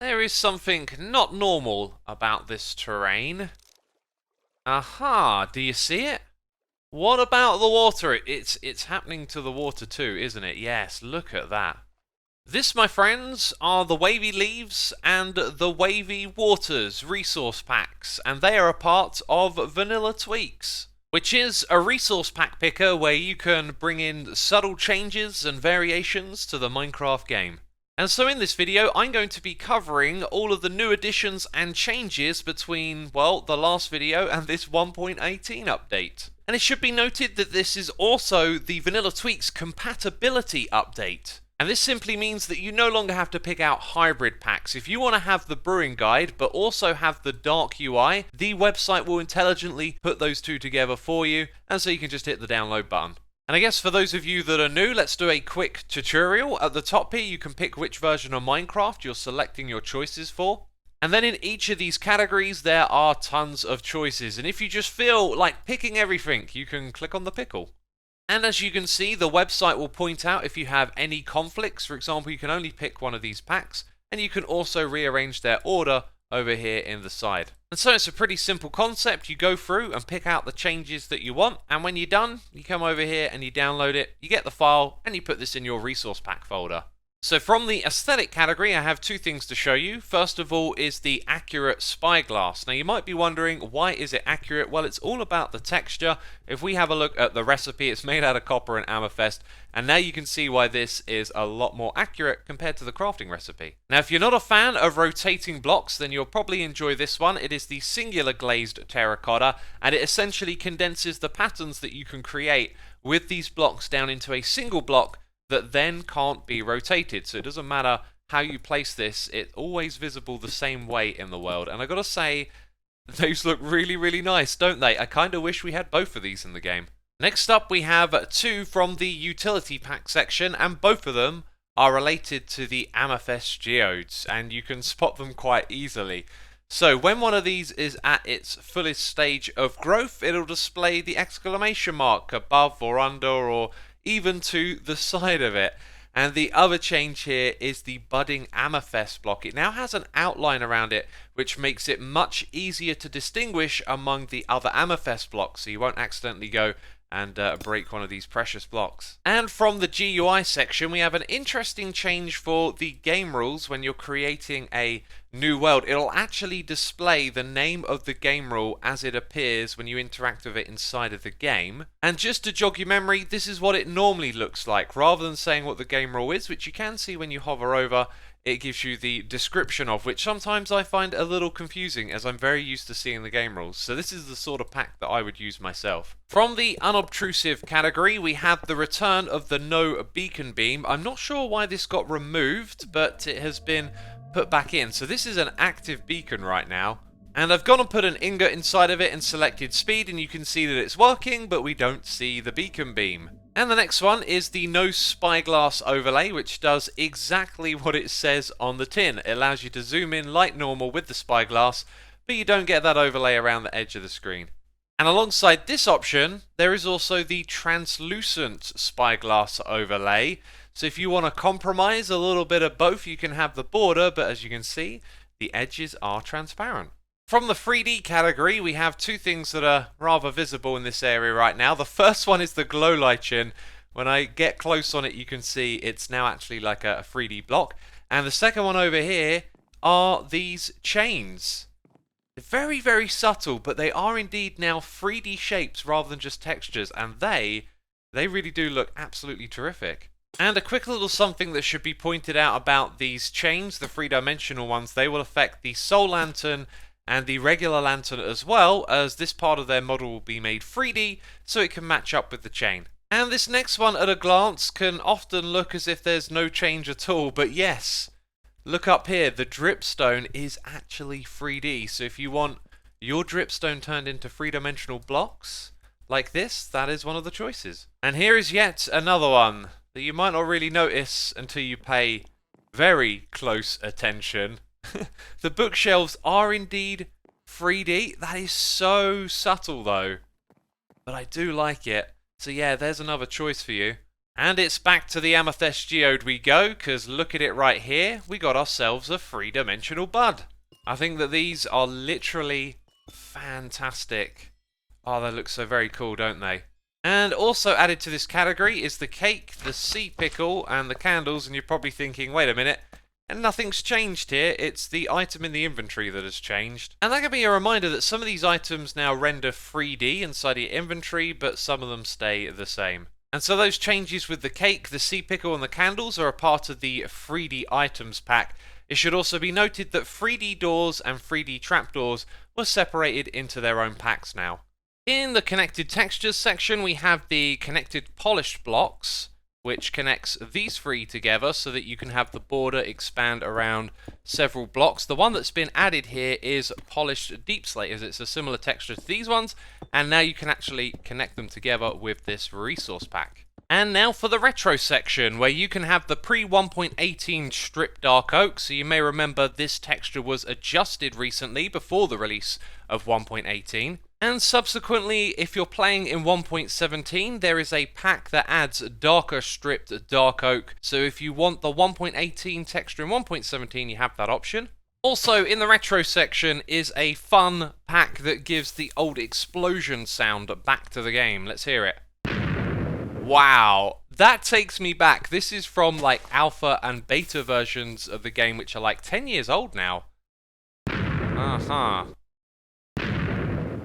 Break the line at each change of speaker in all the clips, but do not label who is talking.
There is something not normal about this terrain. Aha, do you see it? What about the water? It's happening to the water too, isn't it? Yes, look at that. This, my friends, are the Wavey Leaves and the Wavey Waters resource packs, and they are a part of Vanilla Tweaks, which is a resource pack picker where you can bring in subtle changes and variations to the Minecraft game. And so in this video, I'm going to be covering all of the new additions and changes between, well, the last video and this 1.18 update. And it should be noted that this is also the Vanilla Tweaks Compatibility update. And this simply means that you no longer have to pick out hybrid packs. If you want to have the brewing guide, but also have the dark UI, the website will intelligently put those two together for you, and so you can just hit the download button. And I guess for those of you that are new, let's do a quick tutorial. At the top here, you can pick which version of Minecraft you're selecting your choices for. And then in each of these categories, there are tons of choices. And if you just feel like picking everything, you can click on the pickle. And as you can see, the website will point out if you have any conflicts. For example, you can only pick one of these packs, and you can also rearrange their order over here in the side. And so it's a pretty simple concept. You go through and pick out the changes that you want, and when you're done, you come over here and you download it, you get the file, and you put this in your resource pack folder. So from the aesthetic category, I have two things to show you. First of all is the accurate spyglass. Now you might be wondering, why is it accurate? Well, it's all about the texture. If we have a look at the recipe, it's made out of copper and amethyst, and now you can see why this is a lot more accurate compared to the crafting recipe. Now if you're not a fan of rotating blocks, then you'll probably enjoy this one. It is the singular glazed terracotta, and it essentially condenses the patterns that you can create with these blocks down into a single block that then can't be rotated. So it doesn't matter how you place this, it's always visible the same way in the world. And I gotta say, those look really, really nice, don't they? I kinda wish we had both of these in the game. Next up, we have two from the utility pack section, and both of them are related to the amethyst geodes, and you can spot them quite easily. So when one of these is at its fullest stage of growth, it'll display the exclamation mark above or under or even to the side of it. And the other change here is the budding amethyst block. It now has an outline around it, which makes it much easier to distinguish among the other amethyst blocks, so you won't accidentally go and break one of these precious blocks. And from the GUI section, we have an interesting change for the game rules. When you're creating a new world, it'll actually display the name of the game rule as it appears when you interact with it inside of the game. And just to jog your memory, this is what it normally looks like. Rather than saying what the game rule is, which you can see when you hover over, it gives you the description of, which sometimes I find a little confusing as I'm very used to seeing the game rules. So this is the sort of pack that I would use myself. From the unobtrusive category, we have the return of the no beacon beam. I'm not sure why this got removed, but it has been put back in. So this is an active beacon right now. And I've gone and put an ingot inside of it and selected speed, and you can see that it's working, but we don't see the beacon beam. And the next one is the no spyglass overlay, which does exactly what it says on the tin. It allows you to zoom in like normal with the spyglass, but you don't get that overlay around the edge of the screen. And alongside this option, there is also the translucent spyglass overlay. So if you want to compromise a little bit of both, you can have the border, but as you can see, the edges are transparent. From the 3D category, we have two things that are rather visible in this area right now. The first one is the glow lichen. When I get close on it, you can see it's now actually like a 3D block. And the second one over here are these chains. They're very, very subtle, but they are indeed now 3D shapes rather than just textures. And they really do look absolutely terrific. And a quick little something that should be pointed out about these chains, the three-dimensional ones, they will affect the soul lantern and the regular lantern as well, as this part of their model will be made 3D so it can match up with the chain. And this next one at a glance can often look as if there's no change at all, but yes, look up here, the dripstone is actually 3D. So if you want your dripstone turned into three-dimensional blocks like this, that is one of the choices. And here is yet another one that you might not really notice until you pay very close attention. The bookshelves are indeed 3D. That is so subtle though, but I do like it. So yeah, there's another choice for you. And it's back to the Amethyst Geode we go, because look at it right here, we got ourselves a 3-dimensional bud. I think that these are literally fantastic. Oh, they look so very cool, don't they? And also added to this category is the cake, the sea pickle, and the candles, and you're probably thinking, wait a minute, and nothing's changed here, it's the item in the inventory that has changed. And that can be a reminder that some of these items now render 3D inside your inventory, but some of them stay the same. And so those changes with the cake, the sea pickle, and the candles are a part of the 3D items pack. It should also be noted that 3D doors and 3D trapdoors were separated into their own packs now. In the connected textures section, we have the connected polished blocks, which connects these three together so that you can have the border expand around several blocks. The one that's been added here is polished deep slate, as it's a similar texture to these ones, and now you can actually connect them together with this resource pack. And now for the retro section, where you can have the pre-1.18 strip dark oak. So you may remember this texture was adjusted recently before the release of 1.18. And subsequently, if you're playing in 1.17, there is a pack that adds darker stripped dark oak. So if you want the 1.18 texture in 1.17, you have that option. Also, in the retro section is a fun pack that gives the old explosion sound back to the game. Let's hear it. Wow, that takes me back. This is from like alpha and beta versions of the game, which are like 10 years old now.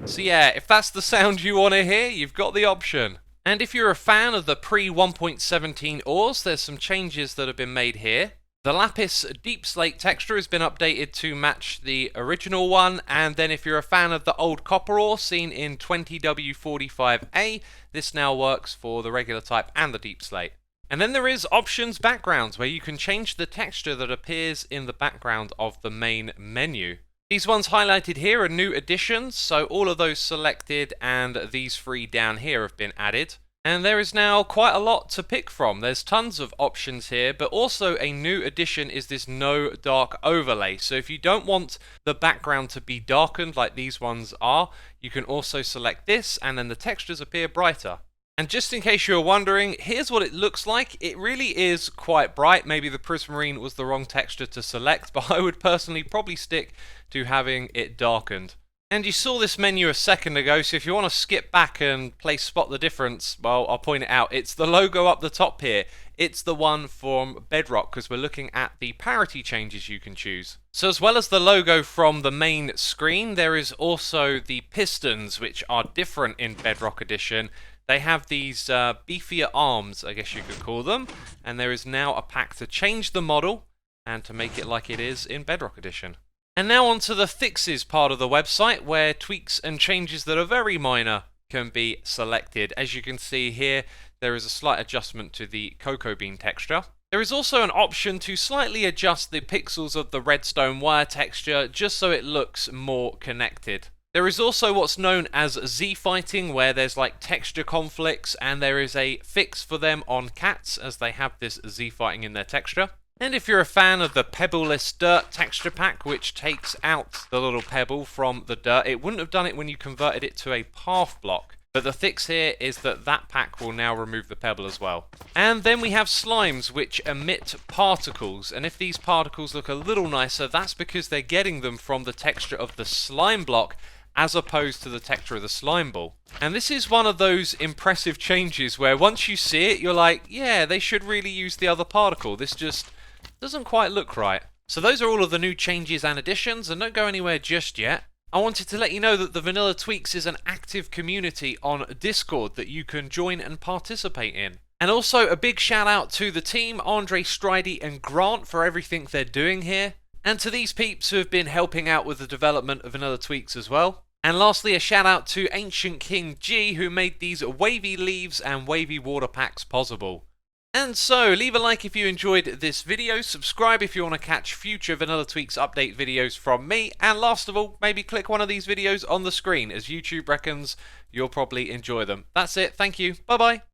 So yeah, if that's the sound you want to hear, you've got the option. And if you're a fan of the pre-1.17 ores, there's some changes that have been made here. The Lapis Deep Slate texture has been updated to match the original one, and then if you're a fan of the old copper ore seen in 20W45A, this now works for the regular type and the Deep Slate. And then there is Options Backgrounds, where you can change the texture that appears in the background of the main menu. These ones highlighted here are new additions, so all of those selected and these three down here have been added. And there is now quite a lot to pick from. There's tons of options here, but also a new addition is this no dark overlay. So if you don't want the background to be darkened like these ones are, you can also select this and then the textures appear brighter. And just in case you're wondering, here's what it looks like. It really is quite bright. Maybe the prismarine was the wrong texture to select, but I would personally probably stick to having it darkened. And you saw this menu a second ago, so if you want to skip back and play Spot the Difference, well, I'll point it out. It's the logo up the top here. It's the one from Bedrock, because we're looking at the parity changes you can choose. So as well as the logo from the main screen, there is also the pistons, which are different in Bedrock Edition. They have these beefier arms, I guess you could call them, and there is now a pack to change the model and to make it like it is in Bedrock Edition. And now onto the fixes part of the website, where tweaks and changes that are very minor can be selected. As you can see here, there is a slight adjustment to the cocoa bean texture. There is also an option to slightly adjust the pixels of the redstone wire texture just so it looks more connected. There is also what's known as Z-fighting, where there's like texture conflicts, and there is a fix for them on cats as they have this Z-fighting in their texture. And if you're a fan of the pebbleless dirt texture pack, which takes out the little pebble from the dirt, it wouldn't have done it when you converted it to a path block. But the fix here is that that pack will now remove the pebble as well. And then we have slimes which emit particles, and if these particles look a little nicer, that's because they're getting them from the texture of the slime block as opposed to the texture of the slime ball. And this is one of those impressive changes where once you see it, you're like, yeah, they should really use the other particle. This just doesn't quite look right. So those are all of the new changes and additions, and don't go anywhere just yet. I wanted to let you know that the Vanilla Tweaks is an active community on Discord that you can join and participate in. And also a big shout out to the team, Andre, Stridey and Grant, for everything they're doing here. And to these peeps who have been helping out with the development of Vanilla Tweaks as well. And lastly, a shout out to Ancient King G, who made these wavy leaves and wavy water packs possible. And so, leave a like if you enjoyed this video, subscribe if you want to catch future Vanilla Tweaks update videos from me, and last of all, maybe click one of these videos on the screen, as YouTube reckons you'll probably enjoy them. That's it, thank you, bye bye!